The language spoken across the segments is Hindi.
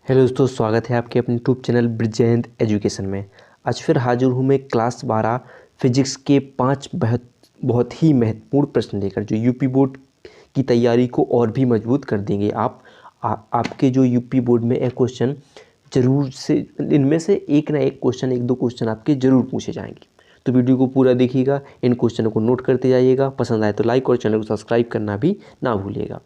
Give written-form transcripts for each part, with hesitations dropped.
हेलो दोस्तों, स्वागत है आपके अपने यूट्यूब चैनल ब्रिजेंद्र एजुकेशन में। आज फिर हाजिर हूँ मैं क्लास 12 फिजिक्स के 5 बहुत ही महत्वपूर्ण प्रश्न लेकर, जो यूपी बोर्ड की तैयारी को और भी मजबूत कर देंगे। आपके जो यूपी बोर्ड में एक क्वेश्चन जरूर से, इनमें से एक ना एक क्वेश्चन, एक दो क्वेश्चन आपके ज़रूर पूछे जाएंगे। तो वीडियो को पूरा देखिएगा, इन क्वेश्चनों को नोट करते जाइएगा। पसंद आए तो लाइक और चैनल को सब्सक्राइब करना भी ना भूलिएगा।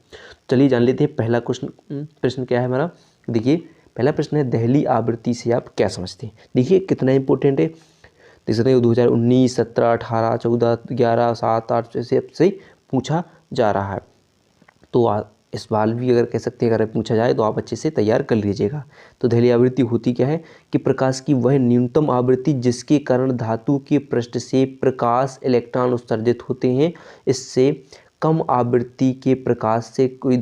चलिए जान लेते हैं पहला प्रश्न क्या है हमारा। देखिए, पहला प्रश्न है, दहली आवृत्ति से आप क्या समझते हैं। देखिए कितना इंपॉर्टेंट है। देख सकते हैं 2019, 17, 18, 14, 11, 7, 8 जैसे अब से पूछा जा रहा है। तो इस बार भी अगर कह सकते हैं, अगर पूछा जाए तो आप अच्छे से तैयार कर लीजिएगा। तो दहली आवृत्ति होती क्या है कि प्रकाश की वह न्यूनतम आवृत्ति जिसके कारण धातु के पृष्ठ से प्रकाश इलेक्ट्रॉन उत्सर्जित होते हैं। इससे कम आवृत्ति के प्रकाश से कोई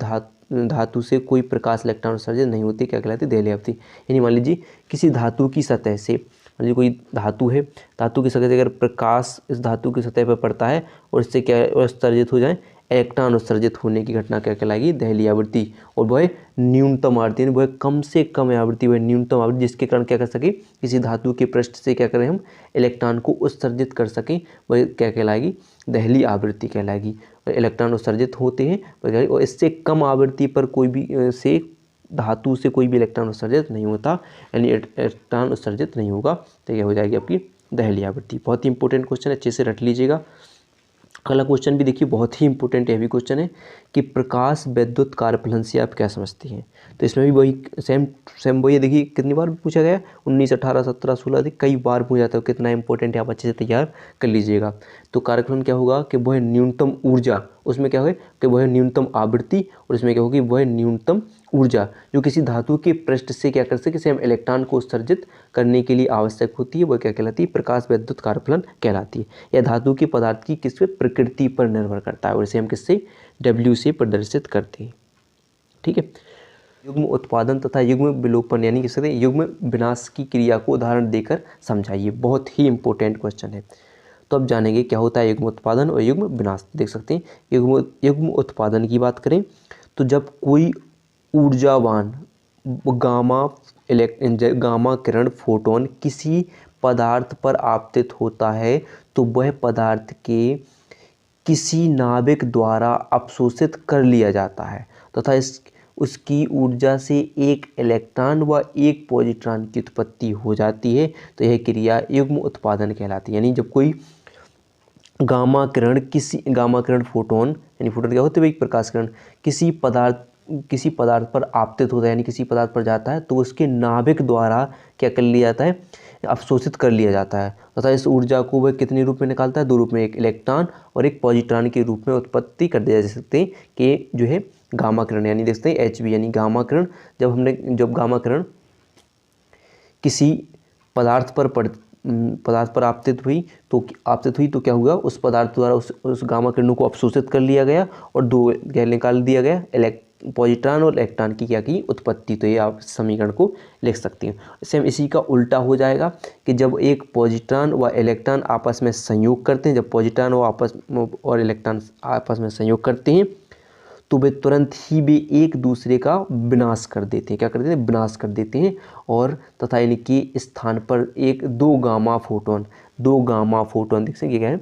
धातु से कोई प्रकाश इलेक्ट्रॉन उत्सर्जित नहीं होती, क्या कहलाती है, दहली आवृत्ति। यानी मान लीजिए किसी धातु की सतह से, मान लीजिए कोई धातु है, धातु की सतह से अगर प्रकाश इस धातु की सतह पर पड़ता है और इससे क्या उत्सर्जित हो जाए, इलेक्ट्रॉन उत्सर्जित होने की घटना क्या कहलाएगी, दहली आवृत्ति। और वह न्यूनतम आवृत्ति, वह कम से कम आवृत्ति, वह न्यूनतम आवृत्ति जिसके कारण क्या कर सके, किसी धातु के पृष्ठ से क्या करें हम, इलेक्ट्रॉन को उत्सर्जित कर सकें, वह क्या कहलाएगी, दहली आवृत्ति कहलाएगी। इलेक्ट्रॉन उत्सर्जित होते हैं और इससे कम आवृत्ति पर कोई भी से धातु से कोई भी इलेक्ट्रॉन उत्सर्जित नहीं होता, यानी इलेक्ट्रॉन उत्सर्जित नहीं होगा, तो यह हो जाएगी आपकी दहली आवृत्ति। बहुत ही इंपॉर्टेंट क्वेश्चन है, अच्छे से रट लीजिएगा। अगला क्वेश्चन भी देखिए बहुत ही इंपॉर्टेंट है, भी क्वेश्चन है कि प्रकाश विद्युत कार्यफलन से आप क्या समझते हैं। तो इसमें भी वही सेम वही देखिए, कितनी बार पूछा गया, 19, 18, 17, 16, कई बार पूछा जाता है। कितना इंपॉर्टेंट है, आप अच्छे से तैयार कर लीजिएगा। तो कार्यफलन क्या होगा कि वह न्यूनतम ऊर्जा, उसमें क्या होगा कि वह न्यूनतम आवृत्ति, और इसमें क्या होगी, वह न्यूनतम ऊर्जा जो किसी धातु के पृष्ठ से क्या कर सके, हम इलेक्ट्रॉन को उत्सर्जित करने के लिए आवश्यक होती है, वह क्या कहलाती है, प्रकाश विद्युत कार्यफलन कहलाती है। यह धातु के पदार्थ की किस पे, प्रकृति पर निर्भर करता है, और इसे हम किससे, W से प्रदर्शित करते हैं। ठीक है। युग्म उत्पादन तथा युग्म विलोपन, यानी किस सकते हैं, युग्म विनाश की क्रिया को उदाहरण देकर समझाइए। बहुत ही इंपॉर्टेंट क्वेश्चन है। तो अब जानेंगे क्या होता है युग्म उत्पादन और युग्म विनाश। देख सकते हैं, युग्म उत्पादन की बात करें तो जब कोई ऊर्जावान गामा किरण फोटोन किसी पदार्थ पर आपतित होता है, तो वह पदार्थ के किसी नाभिक द्वारा अवशोषित कर लिया जाता है तथा उसकी ऊर्जा से एक इलेक्ट्रॉन व एक पॉजिट्रॉन की उत्पत्ति हो जाती है। तो यह क्रिया युग्म उत्पादन कहलाती है। यानी जब कोई गामा किरण फोटोन, यानी फोटोन क्या होते हैं, एक प्रकाश किरण किसी पदार्थ पर आपतित होता है, यानी किसी पदार्थ पर जाता है, तो उसके नाभिक द्वारा क्या कर लिया जाता है, अवशोषित कर लिया जाता है तथा इस ऊर्जा को वह कितने रूप में निकालता है, दो रूप में, एक इलेक्ट्रॉन और एक पॉजिट्रॉन के रूप में उत्पत्ति कर दिया जा सकते हैं कि जो है गामा किरण, यानी देखते हैं HV, यानी गामा किरण। जब गामा किरण किसी पदार्थ पर आपतित हुई तो क्या हुआ, उस पदार्थ द्वारा उस गामा किरणों को अवशोषित कर लिया गया और दो गैस निकाल दिया गया, पॉजिट्रॉन और इलेक्ट्रॉन की क्या की, उत्पत्ति। तो ये आप समीकरण को लिख सकते हैं। सेम इसी का उल्टा हो जाएगा कि जब एक पॉजिट्रॉन व इलेक्ट्रॉन आपस में संयोग करते हैं, जब पॉजिट्रॉन और इलेक्ट्रॉन आपस में संयोग करते हैं, तो वे तुरंत ही भी एक दूसरे का विनाश कर देते हैं। क्या कर देते हैं, विनाश कर देते हैं। और तथा इनके स्थान पर दो गामा फोटोन देख सकते क्या है,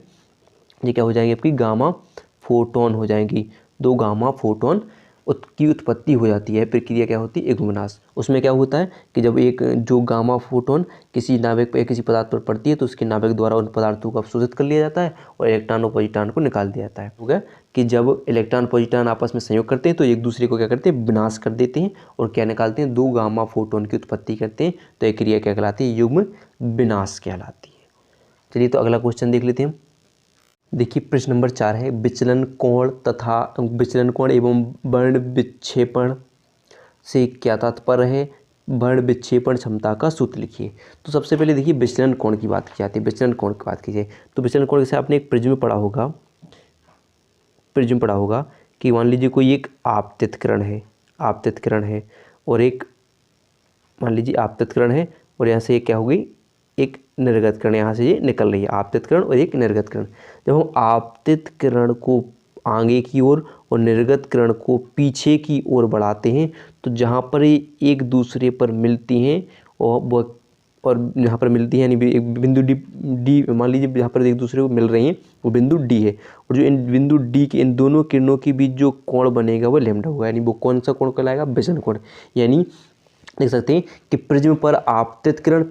ये क्या हो जाएंगे, आपकी गामा फोटोन हो जाएंगी। दो गामा फोटोन की उत्पत्ति हो जाती है। प्रक्रिया क्या होती है, युग्म विनाश। उसमें क्या होता है कि जब जो गामा फोटोन किसी नाभिक पर, किसी पदार्थ पर पड़ती है, तो उसके नाभिक द्वारा उन पदार्थों को अवशोषित कर लिया जाता है और इलेक्ट्रॉन और पॉजिट्रॉन को निकाल दिया जाता है। हो गया कि जब इलेक्ट्रॉन पॉजिट्रॉन आपस में संयोग करते हैं तो एक दूसरे को क्या करते हैं, विनाश कर देते हैं और क्या निकालते हैं, दो गामा फोटोन की उत्पत्ति करते हैं। तो यह क्रिया क्या कहलाती है, युग्म विनाश कहलाती है। चलिए तो अगला क्वेश्चन देख लेते हैं। देखिए प्रश्न नंबर 4 है, विचलन कोण एवं वर्ण विक्षेपण से क्या तात्पर्य है, वर्ण विक्षेपण क्षमता का सूत्र लिखिए। तो सबसे पहले देखिए विचलन कोण की बात की जाती है। विचलन कोण की बात कीजिए तो विचलन कोण जैसे आपने एक प्रिज्म पढ़ा होगा कि मान लीजिए कोई एक आपतित किरण है और एक, मान लीजिए आपतित किरण है और यहाँ से क्या हो गई, एक निर्गत किरण, यहाँ से ये निकल रही है, आपतित किरण और एक निर्गत किरण। जब हम आपतित किरण को आगे की ओर और निर्गत किरण को पीछे की ओर बढ़ाते हैं तो जहाँ पर ये एक दूसरे पर मिलती हैं और यहाँ पर मिलती है यानी एक बिंदु डी मान लीजिए जहाँ पर एक दूसरे को मिल रही हैं वो बिंदु डी है, और जो इन बिंदु डी के इन दोनों किरणों के बीच जो कोण बनेगा वो लैम्डा होगा, यानी वो कौन सा कोण कहलाएगा, विचलन कोण। यानी देख सकते हैं कि प्रिज्म पर आपतित किरण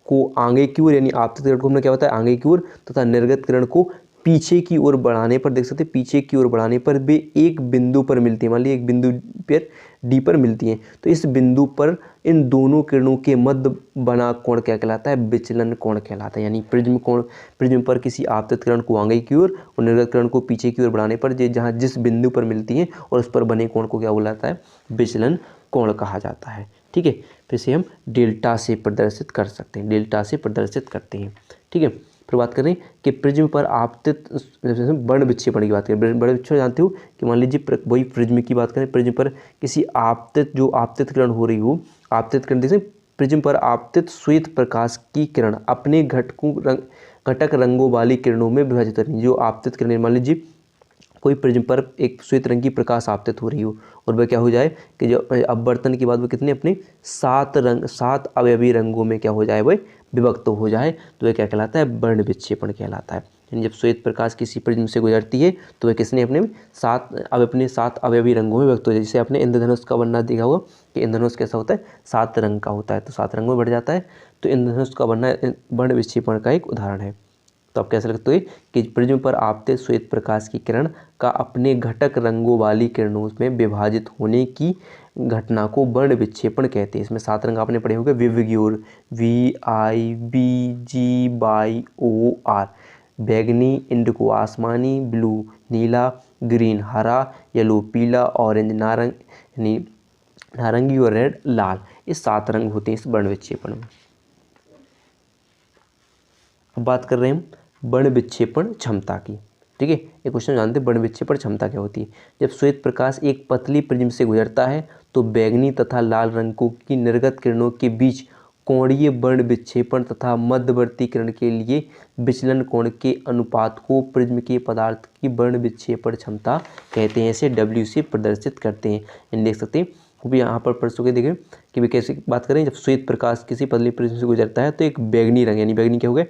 को आगे की ओर, यानी आपतित किरण को हमने क्या होता है आगे की ओर, तथा निर्गत किरण को पीछे की ओर बढ़ाने पर, देख सकते हैं पीछे की ओर बढ़ाने पर वे एक बिंदु पर मिलती है। मान लीजिए एक बिंदु पर डी पर मिलती हैं, तो इस बिंदु पर इन दोनों किरणों के मध्य बना कोण क्या कहलाता है, विचलन कोण कहलाता है। यानी प्रिज्म पर किसी आपतित किरण को आगे की ओर और निर्गत किरण को पीछे की ओर बढ़ाने पर जहाँ जिस बिंदु पर मिलती हैं और उस पर बने कोण को क्या बुलाता है, विचलन कोण कहा जाता है। ठीक है, फिर से हम डेल्टा से प्रदर्शित कर सकते हैं, डेल्टा से प्रदर्शित करते हैं। ठीक है, फिर बात करें कि प्रिज्म पर आपतित वर्ण विक्षेपण की बात करें। वर्ण विक्षेपण जानते हो कि मान लीजिए वही प्रिज्म की बात करें, प्रिज्म पर किसी आपतित किरण हो रही हो, आपतित किरण जैसे प्रिज्म पर आपतित श्वेत प्रकाश की किरण अपने घटक रंगों वाली किरणों में विभाजित होती है। जो आपतित किरण, मान लीजिए कोई प्रिज्म पर एक श्वेत रंग की प्रकाश आपतित हो रही हो और वह क्या हो जाए कि जो अपवर्तन के बाद वो कितने अपने 7 अवयवी रंगों में क्या हो जाए, वह विभक्त हो जाए, तो वह क्या कहलाता है, वर्ण विक्षेपण कहलाता है। यानी जब श्वेत प्रकाश किसी प्रिज्म से गुजरती है तो वह किसने अपने 7 अवयवी रंगों में विभक्त हो जाए। जैसे आपने इंद्रधनुष का वर्णन देखा होगा कि इंद्रधनुष कैसा होता है, 7 रंग का होता है, तो 7 रंगों में बढ़ जाता है, तो इंद्रधनुष का वर्णन वर्ण विक्षेपण का एक उदाहरण है। तो आप कैसे लगते हो कि प्रिज्म पर आपतित श्वेत प्रकाश की किरण का अपने घटक रंगों वाली किरणों में विभाजित होने की घटना को वर्ण विक्षेपण कहते हैं। इसमें 7 रंग आपने पढ़े होंगे, विविग्योर, VIBGYOR, बैगनी, इंडिको आसमानी, ब्लू नीला, ग्रीन हरा, येलो पीला, ऑरेंज नारंगी और रेड लाल। ये 7 रंग होते हैं इस वर्ण विक्षेपण में। अब बात कर रहे हैं हम वर्ण विक्षेपण क्षमता की। ठीक है, एक क्वेश्चन जानते हैं वर्ण विक्षेपण क्षमता क्या होती है। जब श्वेत प्रकाश एक पतली प्रिज्म से गुजरता है तो बैगनी तथा लाल रंगों की निर्गत किरणों के बीच कोणीय वर्ण विक्षेपण तथा मध्यवर्ती किरण के लिए विचलन कोण के अनुपात को प्रिज्म के पदार्थ की वर्ण विक्षेपण क्षमता कहते हैं। इसे W से प्रदर्शित करते हैं। इन देख सकते हैं वो भी यहाँ पर पढ़ देखें कि वे कैसे बात करें। जब श्वेत प्रकाश किसी पतली प्रिज्म से गुजरता है तो एक बैगनी रंग, यानी बैगनी क्या हो गया,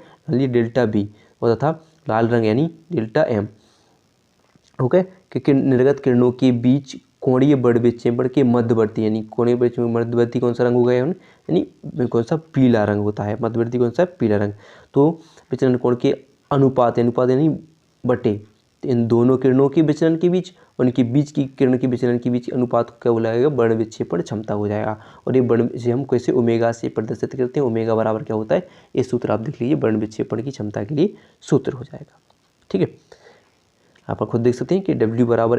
डेल्टा B, और तथा लाल रंग यानी डेल्टा M, ओके, क्योंकि निर्गत किरणों के बीच कोणीय वर्ण विक्षेपण के मध्यवर्ती, यानी कोणीय विक्षेपण मध्यवर्ती कौन सा रंग होगा, यानी कौन सा, पीला रंग होता है। मध्यवर्ती कौन सा, पीला रंग। तो विचलन कोण के अनुपात यानी बटे इन दोनों किरणों के विचलन के बीच, उनके बीच की किरण के विचलन के बीच अनुपात को क्या बुलाएगा, वर्ण विक्षेपण क्षमता हो जाएगा। और ये वर्ण से हम कैसे ओमेगा से प्रदर्शित करते हैं, ओमेगा बराबर क्या होता है, ये सूत्र आप देख लीजिए, वर्ण विक्षेपण की क्षमता के लिए सूत्र हो जाएगा। ठीक है, आप खुद देख सकते हैं कि W बराबर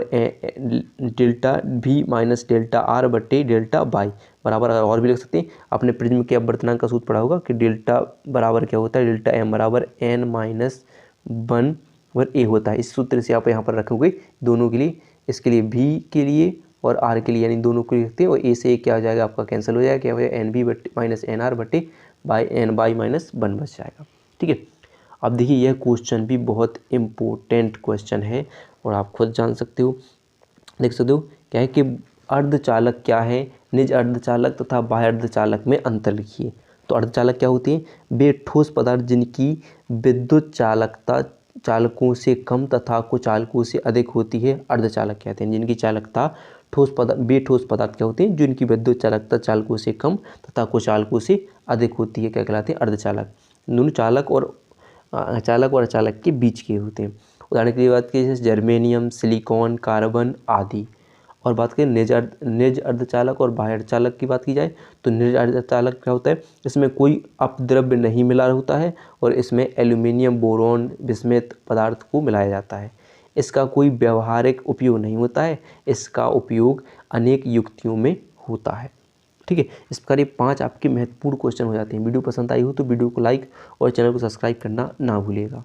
delta V minus delta R बट्टे डेल्टा Y बराबर, और भी लिख सकते हैं, आपने प्रिज्म के अपवर्तनांक का सूत्र पढ़ा होगा कि डेल्टा बराबर क्या होता है, डेल्टा M बराबर N-1 और A होता है। इस सूत्र से आप यहाँ पर रखोगे दोनों के लिए, इसके लिए V के लिए और R के लिए, यानी दोनों को लिखते हैं, और A से क्या हो जाएगा, आपका कैंसिल हो जाएगा, क्या हो जाएगा, NB बट्टे माइनस NR बट्टे NY माइनस 1 बच जाएगा। ठीक है, अब देखिए यह क्वेश्चन भी बहुत इम्पोर्टेंट क्वेश्चन है और आप खुद जान सकते हो, देख सकते हो क्या है कि अर्धचालक क्या है, निज अर्धचालक तथा बाह्य अर्धचालक में अंतर लिखिए। तो अर्धचालक क्या होते हैं, वे ठोस पदार्थ जिनकी विद्युत चालकता चालकों से कम तथा कुचालकों से अधिक होती है, अर्धचालक कहते हैं। जिनकी चालकता वे ठोस पदार्थ क्या होते हैं, जिनकी विद्युत चालकता चालकों से कम तथा कुचालकों से अधिक होती है, क्या कहलाते हैं, अर्धचालक। दोनों चालक और अचालक के बीच के होते हैं। उदाहरण के लिए बात की जैसे जर्मेनियम, सिलिकॉन, कार्बन आदि। और बात करें निज अर्धचालक और बाह्य अर्धचालक की बात की जाए तो निज अर्धचालक क्या होता है, इसमें कोई अपद्रव्य नहीं मिला होता है और इसमें एल्यूमिनियम, बोरॉन, बिस्मथ पदार्थ को मिलाया जाता है। इसका कोई व्यावहारिक उपयोग नहीं होता है, इसका उपयोग अनेक युक्तियों में होता है। ठीक है, इस प्रकार ये 5 आपके महत्वपूर्ण क्वेश्चन हो जाते हैं। वीडियो पसंद आई हो तो वीडियो को लाइक और चैनल को सब्सक्राइब करना ना भूलिएगा।